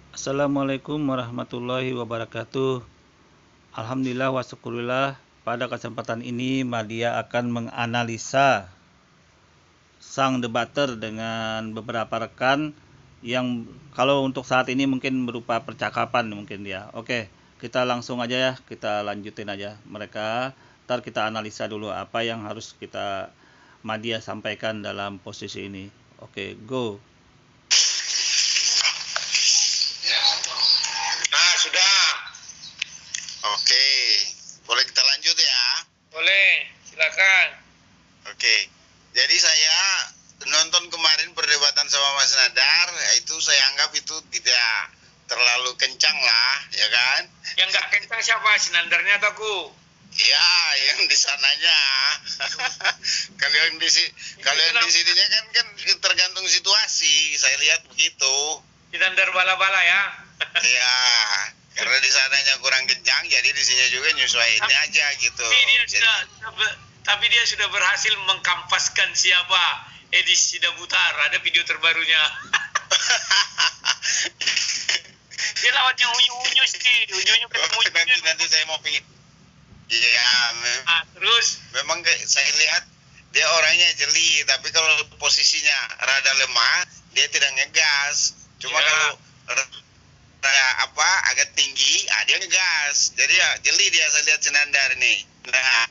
Assalamualaikum warahmatullahi wabarakatuh. Alhamdulillah wa syukurillah. Pada kesempatan ini Madia akan menganalisa sang debater dengan beberapa rekan yang kalau untuk saat ini mungkin berupa percakapan mungkin ya. Oke, kita langsung aja ya, kita lanjutin aja mereka. Ntar kita analisa dulu apa yang harus kita Madia sampaikan dalam posisi ini. Oke, go. Nah, sudah. Oke. Boleh kita lanjut ya? Boleh, silakan. Oke. Jadi saya nonton kemarin perdebatan sama Mas Nadar, itu saya anggap itu tidak terlalu kencang lah, ya kan? Yang nggak kencang siapa? Sinandarnya atau aku? Ya, yang di sananya. Kalau yang di sininya kan tergantung situasi. Saya lihat begitu. Sinandar bala-bala ya. Ya, karena di sananya kurang kencang, jadi di sini juga nyesuaiinnya aja gitu. Tapi dia sudah berhasil mengkampaskan siapa Edis Sidabutar. Ada video terbarunya. Dia lawannya unyu-unyu sih. Unyu-unyu ketemu. Nanti saya mau pingin. Iya, Terus memang saya lihat dia orangnya jeli, tapi kalau posisinya rada lemah, dia tidak ngegas. Cuma ya, kalau agak tinggi, dia ngegas. Jadi ya jeli dia, saya lihat Sinandar ini. Nah,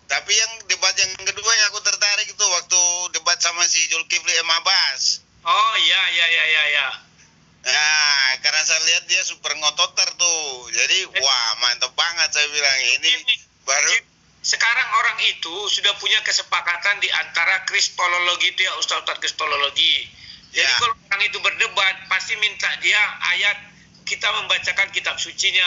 tapi yang debat yang kedua yang aku tertarik itu waktu debat sama si Zulkifli M. Abbas. Oh iya. Nah, karena saya lihat dia super ngototer tuh. Jadi wah, mantap banget saya bilang. Ini baru sekarang orang itu sudah punya kesepakatan di antara kristologi itu ya, Ustaz kristologi. Jadi ya, kalau orang itu berdebat pasti minta dia ayat, kita membacakan kitab sucinya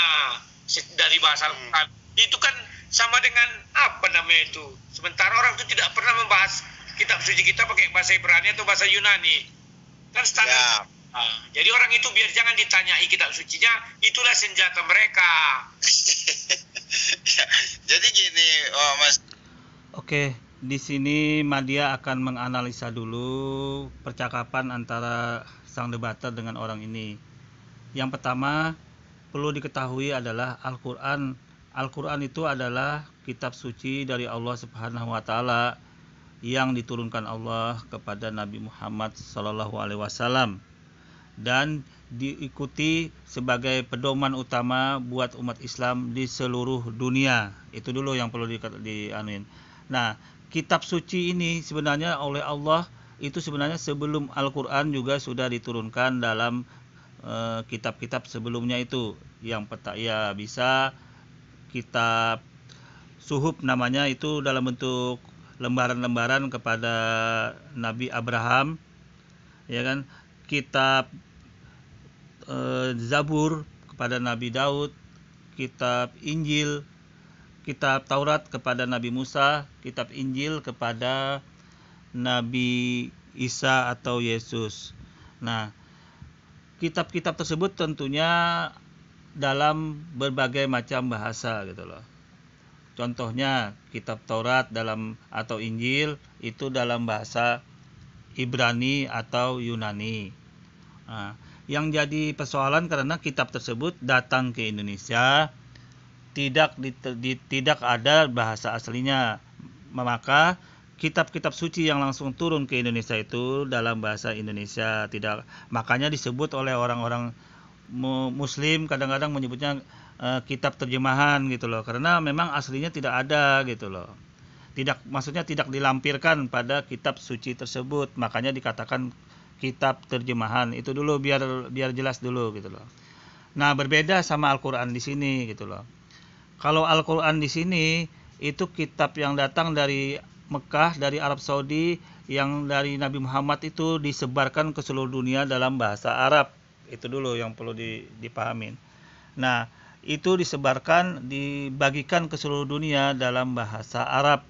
dari bahasa Al-Quran. Itu kan sama dengan apa namanya itu. Sementara orang itu tidak pernah membahas kitab suci kita pakai bahasa Ibrani atau bahasa Yunani. Kan standar. ya. Jadi orang itu biar jangan ditanyai kitab sucinya, itulah senjata mereka. Jadi gini, Mas. Oke, di sini Madia akan menganalisa dulu percakapan antara sang debater dengan orang ini. Yang pertama, perlu diketahui adalah Al-Quran. Al-Quran itu adalah kitab suci dari Allah Subhanahu wa Ta'ala yang diturunkan Allah kepada Nabi Muhammad SAW dan diikuti sebagai pedoman utama buat umat Islam di seluruh dunia. Itu dulu yang perlu dianuin. Nah, kitab suci ini sebenarnya oleh Allah itu sebenarnya sebelum Al-Quran juga sudah diturunkan dalam kitab-kitab sebelumnya itu. Yang ya bisa kitab suhuf namanya, itu dalam bentuk lembaran-lembaran kepada Nabi Abraham, ya kan? Kitab Zabur kepada Nabi Daud, kitab Injil, kitab Taurat kepada Nabi Musa, kitab Injil kepada Nabi Isa atau Yesus. Nah, kitab-kitab tersebut tentunya dalam berbagai macam bahasa gitu loh. Contohnya kitab Taurat dalam atau Injil itu dalam bahasa Ibrani atau Yunani. Nah, yang jadi persoalan karena kitab tersebut datang ke Indonesia tidak ada bahasa aslinya, maka kitab-kitab suci yang langsung turun ke Indonesia itu dalam bahasa Indonesia tidak, makanya disebut oleh orang-orang Muslim kadang-kadang menyebutnya kitab terjemahan gitu loh, karena memang aslinya tidak ada gitu loh, maksudnya tidak dilampirkan pada kitab suci tersebut, makanya dikatakan kitab terjemahan. Itu dulu biar jelas dulu gitu loh. Nah, berbeda sama Al-Qur'an di sini gitu loh. Kalau Al-Qur'an di sini itu kitab yang datang dari Mekah, dari Arab Saudi, yang dari Nabi Muhammad itu disebarkan ke seluruh dunia dalam bahasa Arab. Itu dulu yang perlu dipahamin. Nah, itu dibagikan ke seluruh dunia dalam bahasa Arab.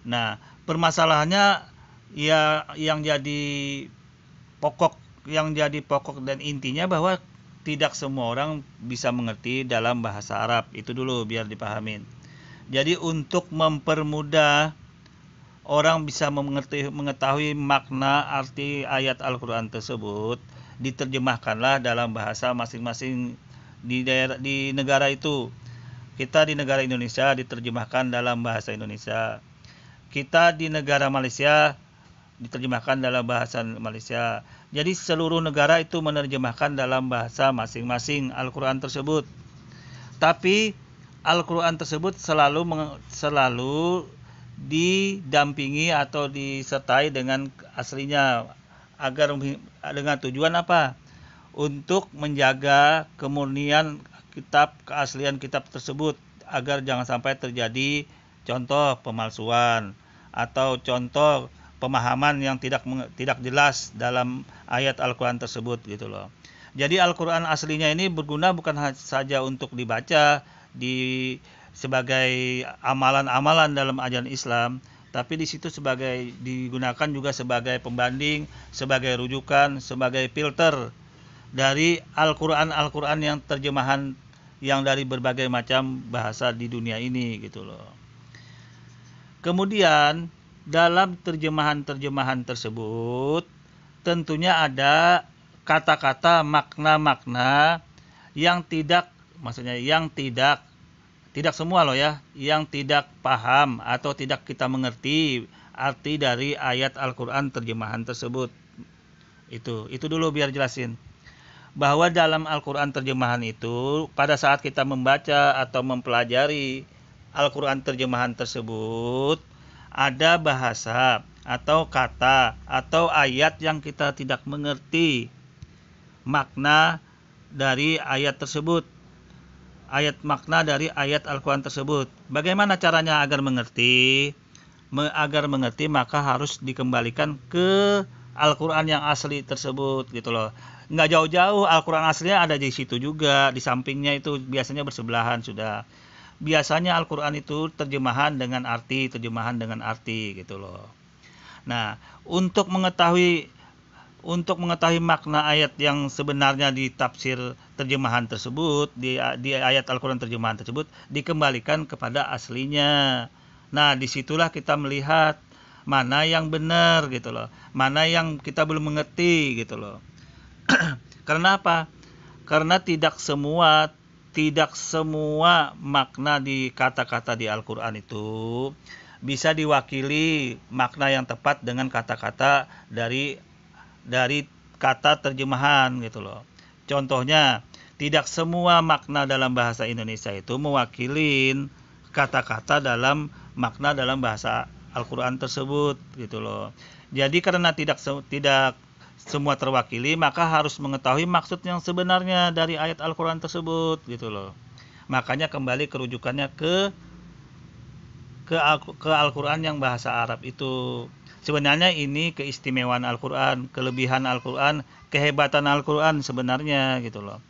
Nah, permasalahannya ya yang jadi pokok dan intinya bahwa tidak semua orang bisa mengerti dalam bahasa Arab. Itu dulu biar dipahamin. Jadi untuk mempermudah orang bisa mengetahui makna arti ayat Al-Quran tersebut, diterjemahkanlah dalam bahasa masing-masing di negara itu. Kita di negara Indonesia diterjemahkan dalam bahasa Indonesia. Kita di negara Malaysia diterjemahkan dalam bahasa Malaysia. Jadi seluruh negara itu menerjemahkan dalam bahasa masing-masing Al-Quran tersebut. Tapi Al-Quran tersebut selalu didampingi atau disertai dengan aslinya, agar dengan tujuan apa? Untuk menjaga kemurnian kitab, keaslian kitab tersebut, agar jangan sampai terjadi contoh pemalsuan atau contoh pemahaman yang tidak jelas dalam ayat Al-Quran tersebut gitu loh. Jadi Al-Quran aslinya ini berguna bukan saja untuk dibaca sebagai amalan-amalan dalam ajaran Islam, tapi di situ digunakan juga sebagai pembanding, sebagai rujukan, sebagai filter dari Al-Quran yang terjemahan yang dari berbagai macam bahasa di dunia ini gitu loh. Kemudian dalam terjemahan-terjemahan tersebut tentunya ada kata-kata, makna-makna yang tidak semua loh ya, yang tidak paham atau tidak kita mengerti arti dari ayat Al-Quran terjemahan tersebut. Itu dulu biar jelasin. Bahwa dalam Al-Quran terjemahan itu, pada saat kita membaca atau mempelajari Al-Quran terjemahan tersebut, ada bahasa atau kata atau ayat yang kita tidak mengerti makna dari ayat tersebut, makna dari ayat Al-Quran tersebut. Bagaimana caranya agar mengerti? Agar mengerti maka harus dikembalikan ke Al-Quran yang asli tersebut gitu loh. Nggak jauh-jauh, Al-Quran aslinya ada di situ juga, di sampingnya itu biasanya bersebelahan sudah. Biasanya Al-Quran itu terjemahan dengan arti gitu loh. Nah, untuk mengetahui makna ayat yang sebenarnya di tafsir terjemahan tersebut, di ayat Al-Quran terjemahan tersebut, dikembalikan kepada aslinya. Nah, disitulah kita melihat mana yang benar gitu loh, mana yang kita belum mengerti gitu loh. Karena apa? Karena tidak semua makna di kata-kata di Al-Quran itu bisa diwakili makna yang tepat dengan kata-kata dari kata terjemahan gitu loh. Contohnya, tidak semua makna dalam bahasa Indonesia itu mewakili kata-kata dalam makna dalam bahasa Al-Quran tersebut gitu loh. Jadi karena tidak semua terwakili, maka harus mengetahui maksud yang sebenarnya dari ayat Al-Quran tersebut gitu loh. Makanya kembali kerujukannya ke Al-Quran yang bahasa Arab itu. Sebenarnya ini keistimewaan Al-Quran, kelebihan Al-Quran, kehebatan Al-Quran sebenarnya gitu loh.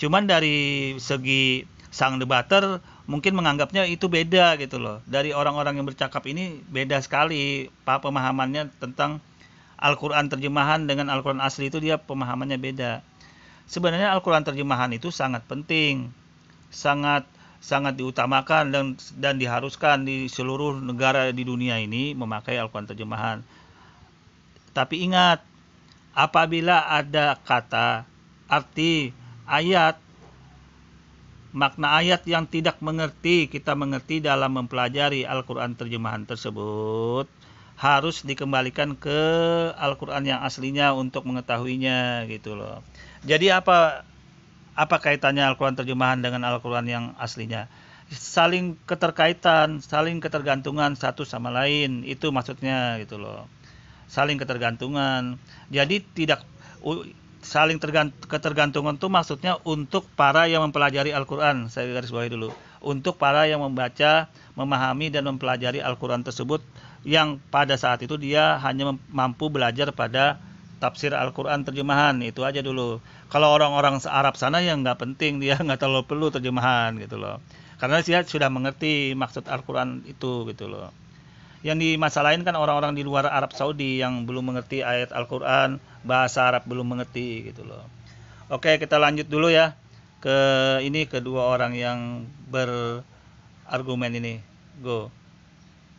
Cuman dari segi sang debater mungkin menganggapnya itu beda gitu loh. Dari orang-orang yang bercakap ini beda sekali pemahamannya tentang Al-Quran terjemahan dengan Al-Quran asli itu, dia pemahamannya beda. Sebenarnya Al-Quran terjemahan itu sangat penting, sangat diutamakan dan diharuskan di seluruh negara di dunia ini memakai Al-Quran terjemahan. Tapi ingat, apabila ada kata, arti, ayat, makna ayat yang tidak kita mengerti dalam mempelajari Al-Quran terjemahan tersebut, harus dikembalikan ke Al-Quran yang aslinya untuk mengetahuinya gitu loh. Jadi apa kaitannya Al-Quran terjemahan dengan Al-Quran yang aslinya? Saling keterkaitan, saling ketergantungan satu sama lain, itu maksudnya gitu loh. Saling ketergantungan. Jadi ketergantungan itu maksudnya untuk para yang mempelajari Al-Quran. Saya garis bawahi dulu. Untuk para yang membaca, memahami dan mempelajari Al-Quran tersebut, yang pada saat itu dia hanya mampu belajar pada tafsir Al-Quran terjemahan, itu aja dulu. Kalau orang-orang Arab sana yang nggak penting, dia nggak terlalu perlu terjemahan gitu loh, karena dia sudah mengerti maksud Al-Quran itu gitu loh. Yang dimasalahin kan orang-orang di luar Arab Saudi yang belum mengerti ayat Al-Quran, bahasa Arab belum mengerti gitu loh. Oke, kita lanjut dulu ya ke kedua orang yang berargumen ini. Go.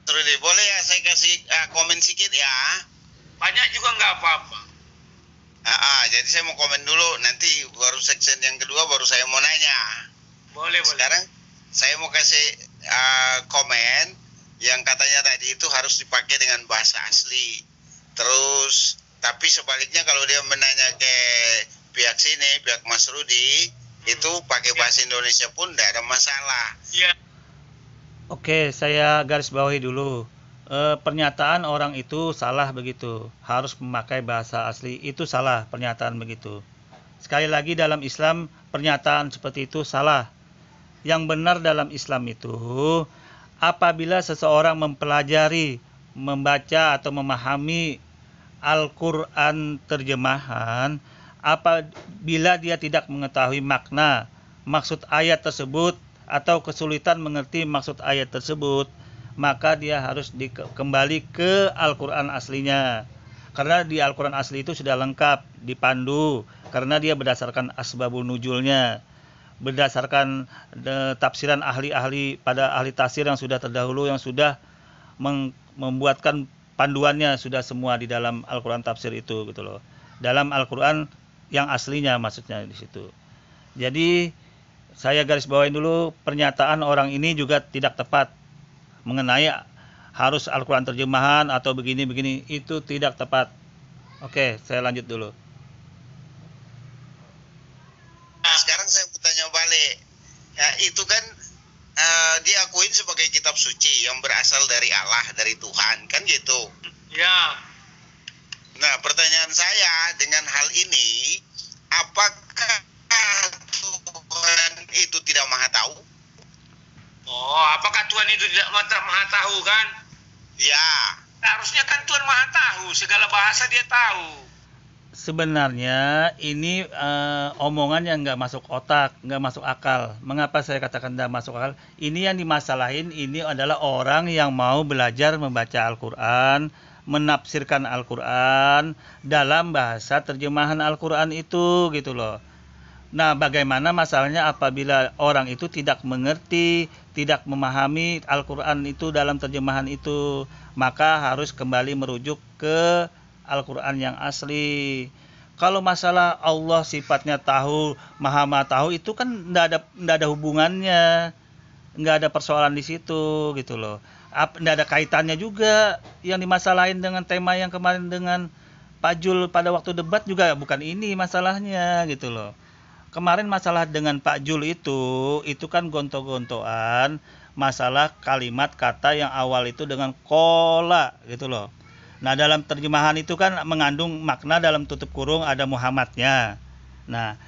Boleh ya saya kasih komen sedikit ya? Banyak juga nggak apa-apa. Jadi saya mau komen dulu, nanti baru section yang kedua baru saya mau nanya. Boleh. Sekarang saya mau kasih komen yang katanya tadi itu harus dipakai dengan bahasa asli. Terus tapi sebaliknya kalau dia menanya ke pihak sini, pihak Mas Rudi, itu pakai bahasa Indonesia pun tidak ada masalah. Iya. Oke, saya garis bawahi dulu. Pernyataan orang itu salah begitu, harus memakai bahasa asli, itu salah pernyataan begitu. Sekali lagi, dalam Islam pernyataan seperti itu salah. Yang benar dalam Islam itu apabila seseorang mempelajari, membaca atau memahami Al-Quran terjemahan, apabila dia tidak mengetahui makna, maksud ayat tersebut, atau kesulitan mengerti maksud ayat tersebut, maka dia harus kembali ke Al-Quran aslinya. Karena di Al-Quran asli itu sudah lengkap, dipandu, karena dia berdasarkan asbabun nuzulnya, berdasarkan tafsiran ahli-ahli pada ahli tafsir yang sudah terdahulu, yang sudah membuatkan panduannya, sudah semua di dalam Al-Quran tafsir itu gitu loh. Dalam Al-Quran yang aslinya maksudnya di situ. Jadi saya garis bawain dulu, pernyataan orang ini juga tidak tepat mengenai harus Al-Quran terjemahan atau begini-begini, itu tidak tepat. Oke, saya lanjut dulu. Sekarang saya mau tanya balik. Ya, itu kan diakuin sebagai kitab suci yang berasal dari Allah, dari Tuhan, kan gitu. Ya. Nah, pertanyaan saya dengan hal ini, apakah Tuhan itu tidak maha tahu? Oh, apakah Tuhan itu tidak maha tahu kan? Ya. Harusnya kan Tuhan maha tahu, segala bahasa dia tahu. Sebenarnya ini omongan yang nggak masuk otak, nggak masuk akal. Mengapa saya katakan nggak masuk akal? Ini yang dimasalahin, ini adalah orang yang mau belajar membaca Al-Quran, menafsirkan Al-Quran dalam bahasa terjemahan Al-Quran itu gitu loh. Nah, bagaimana masalahnya apabila orang itu tidak mengerti, tidak memahami Al-Quran itu dalam terjemahan itu, maka harus kembali merujuk ke Al-Quran yang asli. Kalau masalah Allah sifatnya tahu, maha tahu, itu kan enggak ada hubungannya, enggak ada persoalan di situ gitu loh. Enggak ada kaitannya juga. Yang dimasalahin dengan tema yang kemarin dengan Pak Jul pada waktu debat juga bukan ini masalahnya gitu loh. Kemarin masalah dengan Pak Jul itu kan gontok-gontokan masalah kalimat kata yang awal itu dengan kola gitu loh. Nah, dalam terjemahan itu kan mengandung makna dalam tutup kurung ada Muhammadnya. Nah,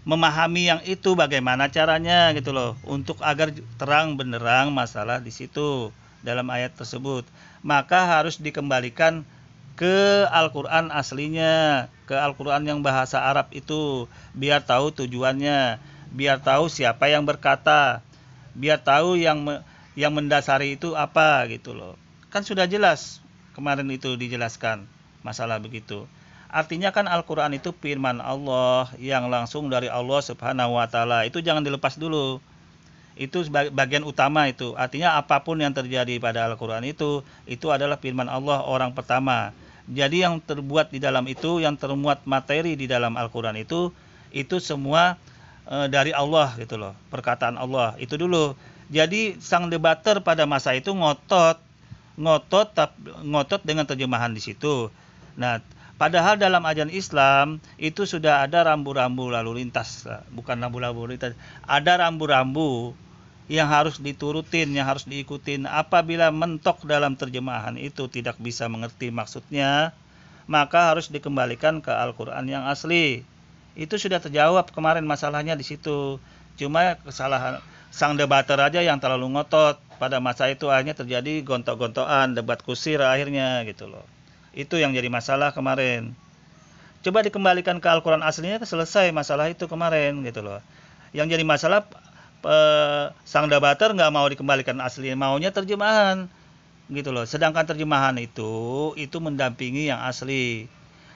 memahami yang itu bagaimana caranya gitu loh, untuk agar terang benderang masalah di situ dalam ayat tersebut, maka harus dikembalikan ke Al-Quran aslinya, ke Al-Quran yang bahasa Arab itu, biar tahu tujuannya, biar tahu siapa yang berkata, biar tahu yang mendasari itu apa gitu loh. Kan sudah jelas kemarin itu dijelaskan masalah begitu. Artinya kan Al-Quran itu firman Allah yang langsung dari Allah Subhanahu wa Ta'ala. Itu jangan dilepas dulu. Itu bagian utama itu. Artinya apapun yang terjadi pada Al-Quran itu adalah firman Allah orang pertama. Jadi yang terbuat di dalam itu, yang termuat materi di dalam Al-Quran itu semua dari Allah gitu loh. Perkataan Allah itu dulu. Jadi sang debater pada masa itu ngotot dengan terjemahan di situ. Nah, padahal dalam ajaran Islam itu sudah ada rambu-rambu lalu lintas, bukan rambu-rambu lintas, ada rambu-rambu yang harus diturutin, yang harus diikutin. Apabila mentok dalam terjemahan itu tidak bisa mengerti maksudnya, maka harus dikembalikan ke Al-Quran yang asli. Itu sudah terjawab kemarin masalahnya di situ. Cuma kesalahan sang debater aja yang terlalu ngotot. Pada masa itu akhirnya terjadi gontok-gontokan, debat kusir akhirnya gitu loh. Itu yang jadi masalah kemarin. Coba dikembalikan ke Al-Quran aslinya, selesai masalah itu kemarin gitu loh. Yang jadi masalah sang debater nggak mau dikembalikan asli, maunya terjemahan gitu loh. Sedangkan terjemahan itu mendampingi yang asli.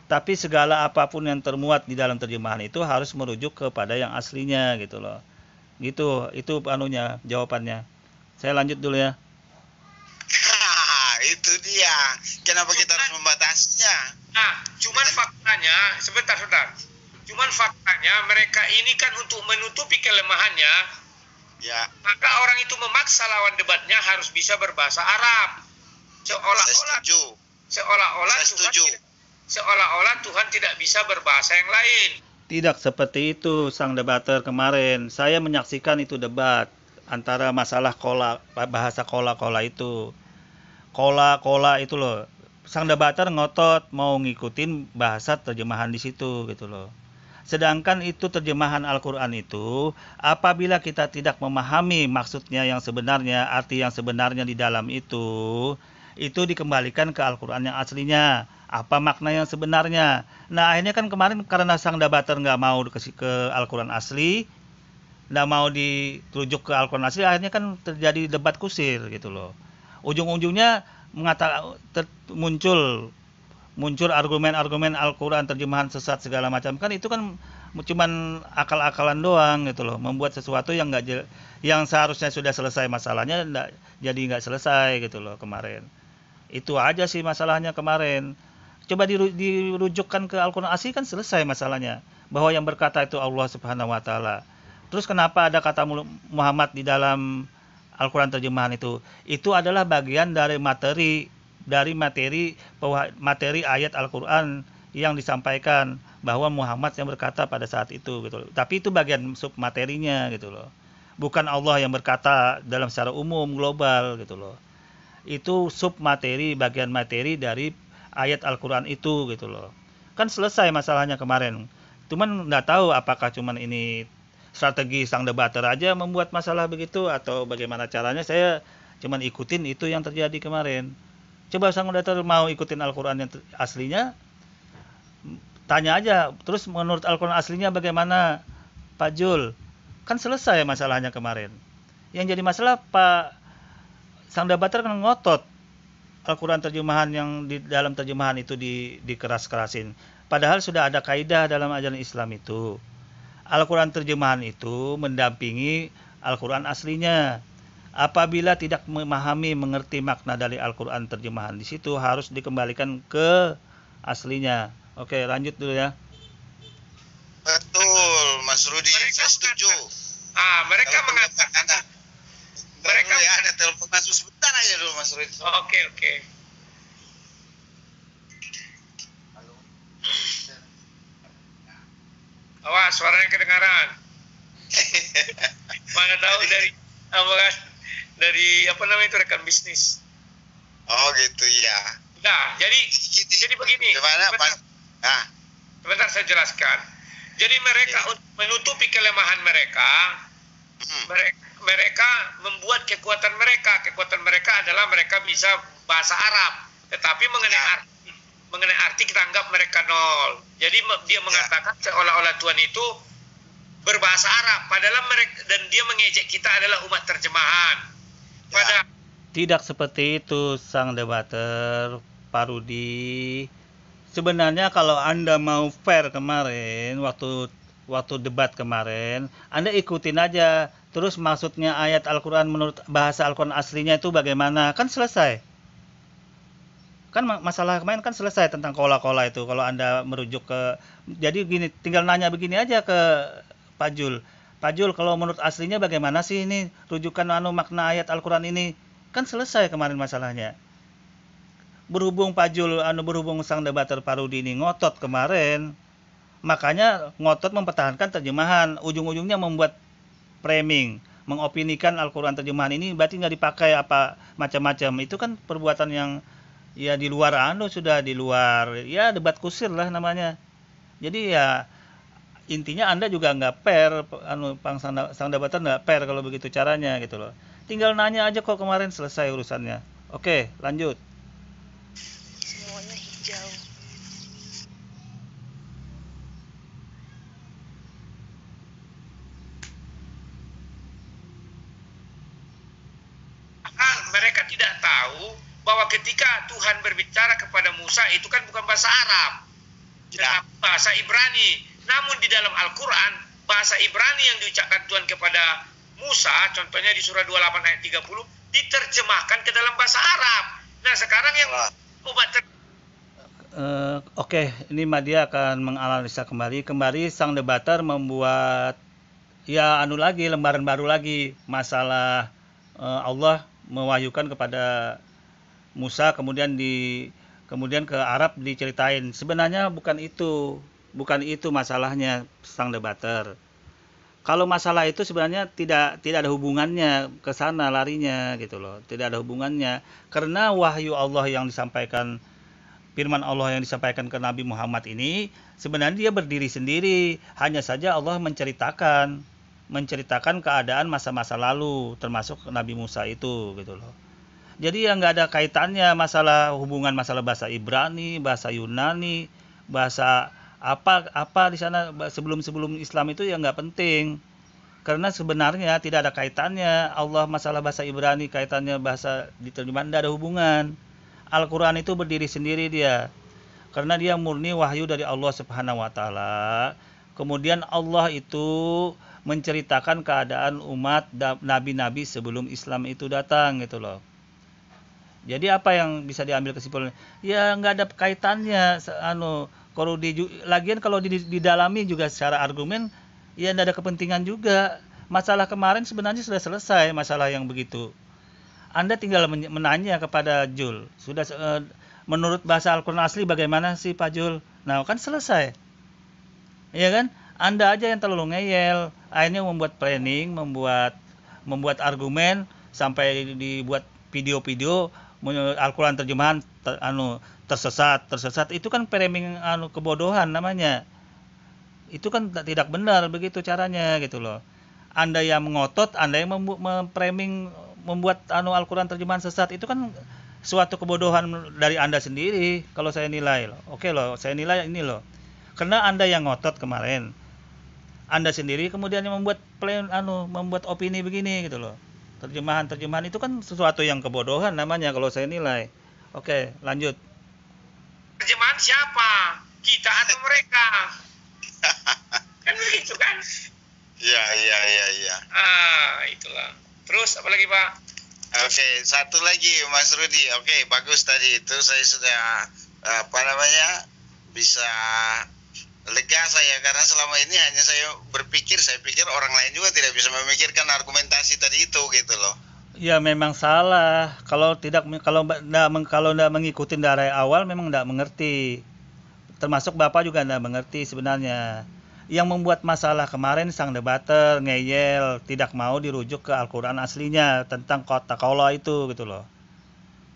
Tapi segala apapun yang termuat di dalam terjemahan itu harus merujuk kepada yang aslinya gitu loh. Gitu, itu jawabannya. Saya lanjut dulu ya. Itu itu dia. Kenapa kita harus membatasinya? Nah, cuman faktanya, sebentar. Cuman faktanya mereka ini kan untuk menutupi kelemahannya, Ya, maka orang itu memaksa lawan debatnya harus bisa berbahasa Arab. saya Seolah-olah setuju. seolah-olah Saya setuju. seolah-olah Tuhan tidak bisa berbahasa yang lain. Tidak seperti itu sang debater kemarin. Saya menyaksikan itu debat antara masalah bahasa kola itu. Kola itu loh. Sang debater ngotot mau ngikutin bahasa terjemahan di situ gitu loh. Sedangkan itu terjemahan Al-Quran itu, apabila kita tidak memahami maksudnya yang sebenarnya, arti yang sebenarnya di dalam itu dikembalikan ke Al-Quran yang aslinya. Apa makna yang sebenarnya? Nah, akhirnya kan kemarin karena sang debater nggak mau dikasih ke Al-Quran asli, nggak mau dirujuk ke Al-Quran asli, akhirnya kan terjadi debat kusir gitu loh. Ujung-ujungnya muncul argumen-argumen Al-Quran terjemahan sesat segala macam, kan itu kan cuman akal-akalan doang gitu loh, membuat sesuatu yang yang seharusnya sudah selesai masalahnya nggak selesai gitu loh kemarin. Itu aja sih masalahnya kemarin. Coba dirujukkan ke Al-Quran asli kan selesai masalahnya, bahwa yang berkata itu Allah Subhanahu wa taala. Terus kenapa ada kata Muhammad di dalam Al-Quran terjemahan itu? Itu adalah bagian dari materi ayat Al-Quran yang disampaikan, bahwa Muhammad yang berkata pada saat itu gitu loh. Tapi itu bagian sub materinya gitu loh. Bukan Allah yang berkata dalam secara umum global gitu loh. Itu sub materi, bagian materi dari ayat Al-Quran itu gitu loh. Kan selesai masalahnya kemarin. Cuman nggak tahu apakah cuman ini strategi sang debater aja membuat masalah begitu atau bagaimana caranya. Saya cuman ikutin itu yang terjadi kemarin. Coba sang debater mau ikutin Al-Quran yang aslinya, tanya aja. Terus menurut Al-Quran aslinya bagaimana Pak Jul? Kan selesai masalahnya kemarin. Yang jadi masalah Pak sang debater kan ngotot Al-Quran terjemahan yang di dalam terjemahan itu dikeras-kerasin. Padahal sudah ada kaidah dalam ajaran Islam itu. Al-Quran terjemahan itu mendampingi Al-Quran aslinya. Apabila tidak memahami, mengerti makna dari Al-Quran terjemahan, di situ harus dikembalikan ke aslinya. Oke, lanjut dulu ya. Betul, Mas Rudi, saya setuju. Mereka mengatakan Mereka ya ada telepon masuk sebentar aja dulu, Mas Rudi. Oke. Halo. Awas, suaranya kedengaran. Mana tahu dari apa namanya itu rekan bisnis. Oh gitu ya. Nah, jadi begini. Gimana Pak? Sebentar saya jelaskan. Jadi mereka untuk menutupi kelemahan mereka, mereka membuat kekuatan mereka. Kekuatan mereka adalah mereka bisa bahasa Arab, tetapi mengenai arti kita anggap mereka nol. Jadi dia mengatakan seolah-olah Tuhan itu berbahasa Arab, padahal mereka dan dia mengejek kita adalah umat terjemahan. Tidak seperti itu sang debater, Pak Rudi. Sebenarnya kalau Anda mau fair kemarin, waktu debat kemarin, Anda ikutin aja. Terus maksudnya ayat Al-Quran menurut bahasa Al-Quran aslinya itu bagaimana? Kan selesai. Kan masalah kemarin kan selesai tentang kola-kola itu. Kalau Anda merujuk ke... Jadi gini, tinggal nanya begini aja ke Pak Jul. Pak Jul, kalau menurut aslinya bagaimana sih ini rujukan makna ayat Al-Quran ini? Kan selesai kemarin masalahnya. Berhubung Pak Jul, berhubung sang debater Pak Rudi ini ngotot kemarin, makanya ngotot mempertahankan terjemahan. Ujung-ujungnya membuat framing, mengopinikan Al-Quran terjemahan ini berarti nggak dipakai apa macam-macam. Itu kan perbuatan yang ya di luar sudah di luar ya debat kusir lah namanya. Jadi ya intinya Anda juga nggak fair, sang debater nggak fair kalau begitu caranya gitu loh. Tinggal nanya aja kok kemarin selesai urusannya. Oke, lanjut. Semuanya hijau. Mereka tidak tahu bahwa ketika Tuhan berbicara kepada Musa itu kan bukan bahasa Arab, tetapi bahasa Ibrani. Namun di dalam Al-Quran, bahasa Ibrani yang diucapkan Tuhan kepada Musa, contohnya di surah 28 ayat 30, diterjemahkan ke dalam bahasa Arab. Nah sekarang yang obat Oke, ini Madia akan menganalisa kembali sang debater membuat ya lagi lembaran baru lagi masalah Allah mewahyukan kepada Musa kemudian ke Arab diceritain. Sebenarnya bukan itu masalahnya sang debater. Kalau masalah itu sebenarnya tidak ada hubungannya ke sana larinya gitu loh. Tidak ada hubungannya karena wahyu Allah yang disampaikan, firman Allah yang disampaikan ke Nabi Muhammad ini sebenarnya dia berdiri sendiri. Hanya saja Allah menceritakan keadaan masa-masa lalu termasuk Nabi Musa itu gitu loh. Jadi ya nggak ada kaitannya hubungan masalah bahasa Ibrani, bahasa Yunani, bahasa apa di sana sebelum Islam itu ya nggak penting. Karena sebenarnya tidak ada kaitannya Allah masalah bahasa Ibrani kaitannya bahasa diterjemahkan tidak ada hubungan. Al-Quran itu berdiri sendiri dia. Karena dia murni wahyu dari Allah Subhanahu wa taala. Kemudian Allah itu menceritakan keadaan umat nabi-nabi sebelum Islam itu datang gitu loh. Jadi apa yang bisa diambil kesimpulan? Ya nggak ada kaitannya. Lagian kalau didalami juga secara argumen, ya nggak ada kepentingan juga. Masalah kemarin sebenarnya sudah selesai masalah yang begitu. Anda tinggal menanya kepada Jul. Sudah menurut bahasa Al-Quran asli bagaimana sih Pak Jul? Nah kan selesai. Ya kan? Anda aja yang terlalu ngeyel. Akhirnya membuat planning, membuat argumen sampai dibuat video-video Al-Quran terjemahan tersesat itu kan framing kebodohan namanya. Itu kan tidak benar begitu caranya gitu loh. Anda yang mengotot, Anda yang memframing membuat Al-Quran terjemahan sesat itu kan suatu kebodohan dari Anda sendiri kalau saya nilai loh. Oke loh, saya nilai ini loh. Karena Anda yang ngotot kemarin. Anda sendiri kemudian yang membuat opini begini gitu loh. Terjemahan itu kan sesuatu yang kebodohan namanya kalau saya nilai. Oke, lanjut. terjemahan siapa? Kita atau mereka? Kan begitu kan? Iya. Itulah. Terus apa lagi Pak? Oke, satu lagi Mas Rudi. Oke, bagus tadi itu saya sudah bisa lega saya karena selama ini hanya saya pikir orang lain juga tidak bisa memikirkan argumentasi tadi itu gitu loh. Ya memang salah. Kalau tidak mengikuti dari awal memang tidak mengerti. Termasuk Bapak juga tidak mengerti sebenarnya. Yang membuat masalah kemarin sang debater ngeyel, tidak mau dirujuk ke Al-Quran aslinya tentang kata qaula itu gitu loh.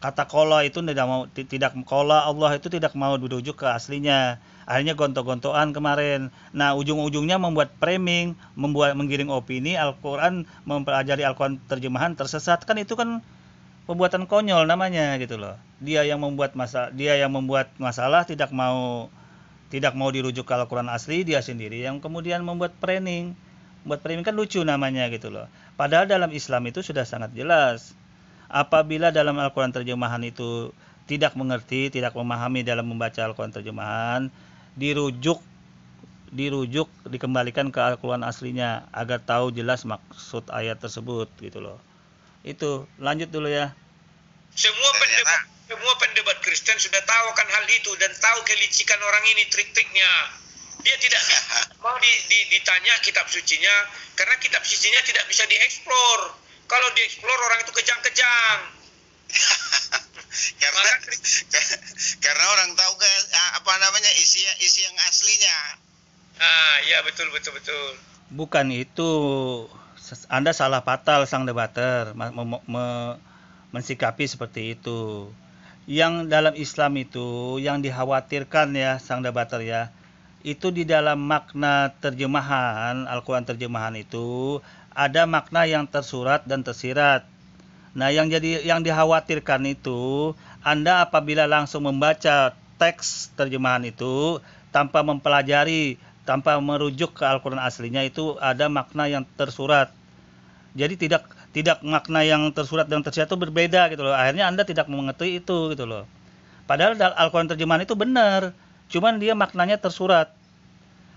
Kata qaula itu Allah itu tidak mau dirujuk ke aslinya. Akhirnya gontok-gontokan kemarin. Nah, ujung-ujungnya membuat framing, menggiring opini Al-Quran, mempelajari Al-Quran terjemahan tersesat. Kan itu kan pembuatan konyol namanya gitu loh. Dia yang membuat masalah tidak mau dirujuk ke Al-Quran asli, dia sendiri yang kemudian membuat framing. Membuat framing kan lucu namanya gitu loh. Padahal dalam Islam itu sudah sangat jelas. Apabila dalam Al-Quran terjemahan itu tidak mengerti, tidak memahami dalam membaca Al-Quran terjemahan, dirujuk dikembalikan ke Al-Quran aslinya agar tahu jelas maksud ayat tersebut gitu loh. Itu lanjut dulu ya. Semua pendebat Kristen sudah tahu kan hal itu dan tahu kelicikan orang ini, trik-triknya. Dia tidak mau ditanya kitab sucinya karena kitab sucinya tidak bisa dieksplor. Kalau dieksplor orang itu kejang-kejang. Karena orang tahu isi yang aslinya. Ya betul. Bukan itu. Anda salah fatal sang debater mensikapi seperti itu. Yang dalam Islam itu yang dikhawatirkan ya sang debater ya, itu di dalam makna terjemahan Al-Quran terjemahan itu ada makna yang tersurat dan tersirat. Nah, yang dikhawatirkan itu Anda apabila langsung membaca teks terjemahan itu tanpa mempelajari, tanpa merujuk ke Al-Quran aslinya itu ada makna yang tersurat. Jadi tidak makna yang tersurat dan tersirat itu berbeda gitu loh. Akhirnya Anda tidak mengerti itu gitu loh. Padahal Al-Quran terjemahan itu benar, cuman dia maknanya tersurat.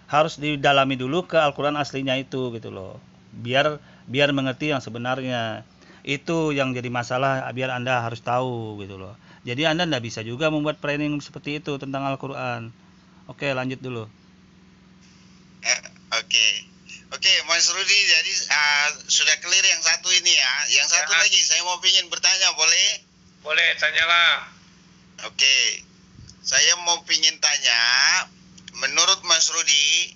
Harus didalami dulu ke Al-Quran aslinya itu gitu loh. Biar mengerti yang sebenarnya. Itu yang jadi masalah, biar Anda harus tahu gitu loh. Jadi Anda tidak bisa juga membuat framing seperti itu tentang Al-Quran. Oke, lanjut dulu. Oke. Oke, Mas Rudi, jadi sudah clear yang satu ini ya. Yang satu lagi, saya mau ingin bertanya, boleh? Boleh, tanyalah. Oke, saya mau ingin tanya, menurut Mas Rudi,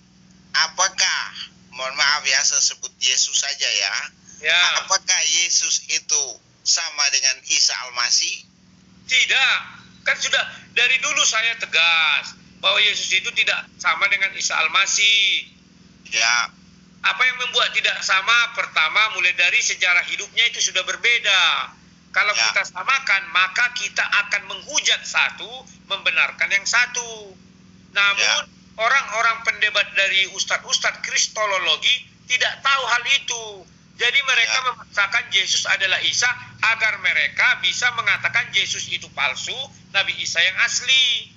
apakah, mohon maaf ya, saya sebut Yesus saja ya, Ya. apakah Yesus itu sama dengan Isa Al-Masih? Tidak. Kan sudah dari dulu saya tegas bahwa Yesus itu tidak sama dengan Isa Al-Masih. Ya, Apa yang membuat tidak sama? Pertama, mulai dari sejarah hidupnya itu sudah berbeda. Kalau Ya. kita samakan, maka kita akan menghujat satu, membenarkan yang satu. Namun, orang-orang pendebat dari ustadz-ustadz kristologi tidak tahu hal itu. Jadi mereka Ya. memaksakan Yesus adalah Isa agar mereka bisa mengatakan Yesus itu palsu, Nabi Isa yang asli.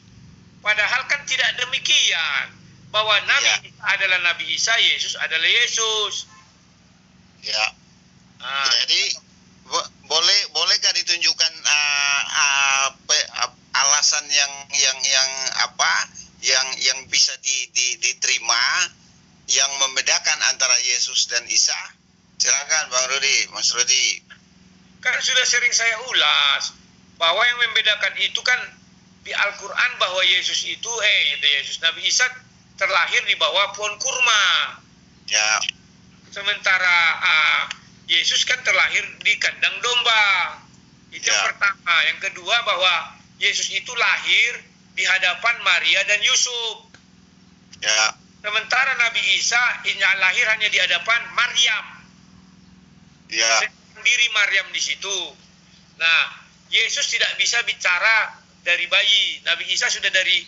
Padahal kan tidak demikian. Bahwa Nabi Isa adalah Nabi Isa, Yesus adalah Yesus. ya. Nah, Jadi bolehkah ditunjukkan alasan yang bisa diterima yang membedakan antara Yesus dan Isa? Silakan Bang Rudi, Mas Rudi. kan sudah sering saya ulas bahwa yang membedakan itu kan di Al-Quran bahwa Yesus itu Yesus Nabi Isa terlahir di bawah pohon kurma. Ya, Sementara Yesus kan terlahir di kandang domba. Itu yang Ya. pertama. Yang kedua bahwa Yesus itu lahir di hadapan Maria dan Yusuf. ya, Sementara Nabi Isa lahir hanya di hadapan Maryam. ya, Sendiri Maryam di situ. Nah, Yesus tidak bisa bicara dari bayi. Nabi Isa sudah dari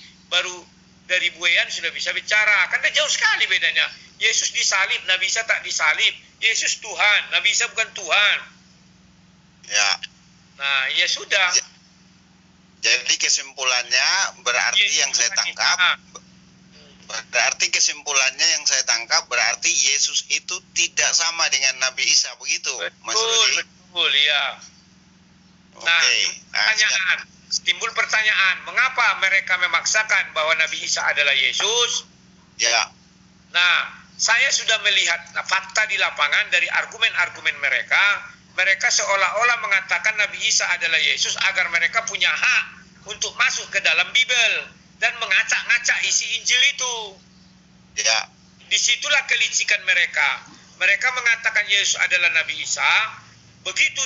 buayan sudah bisa bicara. Kan jauh sekali bedanya. Yesus disalib, Nabi Isa tak disalib. Yesus Tuhan, Nabi Isa bukan Tuhan. ya. Nah, ya sudah. Jadi kesimpulannya berarti Yesus yang saya Tuhan tangkap, kita. berarti Yesus itu tidak sama dengan Nabi Isa, begitu, Mas Rudi? Betul, ya. Nah, Oke. timbul pertanyaan, mengapa mereka memaksakan bahwa Nabi Isa adalah Yesus? Ya, Nah, saya sudah melihat fakta di lapangan dari argumen-argumen mereka. Mereka seolah-olah mengatakan Nabi Isa adalah Yesus agar mereka punya hak untuk masuk ke dalam Bible dan mengacak-ngacak isi Injil itu. ya, Disitulah kelicikan mereka. Mereka mengatakan Yesus adalah Nabi Isa. Begitu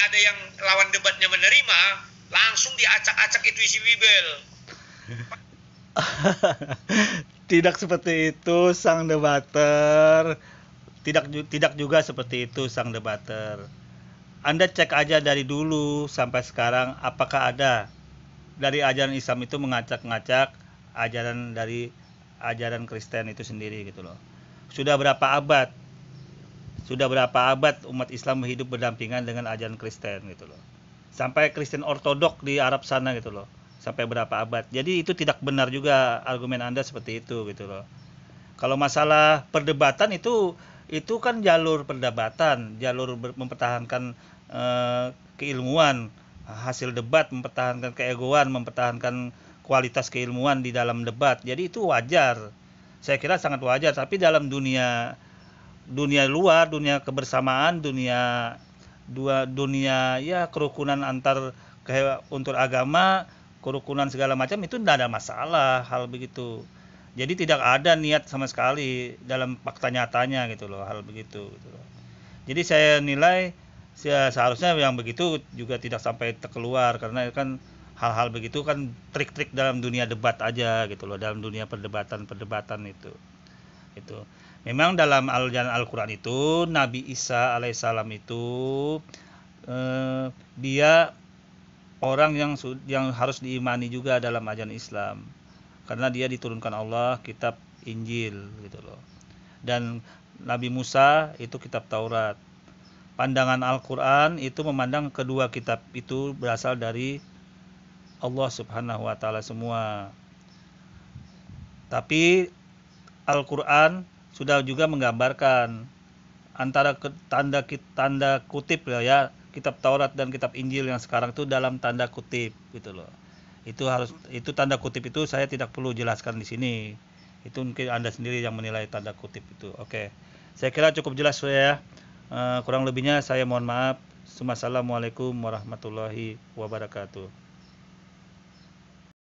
ada yang lawan debatnya menerima, langsung diacak-acak itu isi Bible. Tidak seperti itu sang debater. Tidak juga seperti itu sang debater. Anda cek aja dari dulu sampai sekarang apakah ada dari ajaran Islam itu mengacak-ngacak ajaran dari ajaran Kristen itu sendiri gitu loh. Sudah berapa abad umat Islam hidup berdampingan dengan ajaran Kristen gitu loh. Sampai Kristen ortodok di Arab sana gitu loh. Sampai berapa abad. Jadi itu tidak benar juga argumen Anda seperti itu gitu loh. Kalau masalah perdebatan itu kan jalur perdebatan, mempertahankan keilmuan, hasil debat, mempertahankan keegoan, mempertahankan kualitas keilmuan di dalam debat. Jadi itu wajar. Saya kira sangat wajar, tapi dalam dunia luar, dunia kebersamaan, dunia ya kerukunan antar untuk agama, kerukunan segala macam itu tidak ada masalah hal begitu. Jadi tidak ada niat sama sekali dalam fakta nyatanya gitu loh hal begitu gitu loh. Jadi saya nilai seharusnya yang begitu juga tidak sampai terkeluar karena kan hal-hal begitu kan trik-trik dalam dunia debat aja gitu loh, dalam dunia perdebatan itu. Itu. Memang dalam ajaran Al-Qur'an itu Nabi Isa alaihissalam itu dia orang yang harus diimani juga dalam ajaran Islam. Karena dia diturunkan Allah kitab Injil gitu loh. Dan Nabi Musa itu kitab Taurat. Pandangan Al-Qur'an itu memandang kedua kitab itu berasal dari Allah Subhanahu wa taala semua. Tapi Al-Qur'an sudah juga menggambarkan antara tanda kutip ya kitab Taurat dan kitab Injil yang sekarang itu dalam tanda kutip gitu loh. Itu tanda kutip itu saya tidak perlu jelaskan di sini. Itu mungkin Anda sendiri yang menilai tanda kutip itu. Oke. Saya kira cukup jelas ya. Kurang lebihnya saya mohon maaf. Assalamualaikum warahmatullahi wabarakatuh.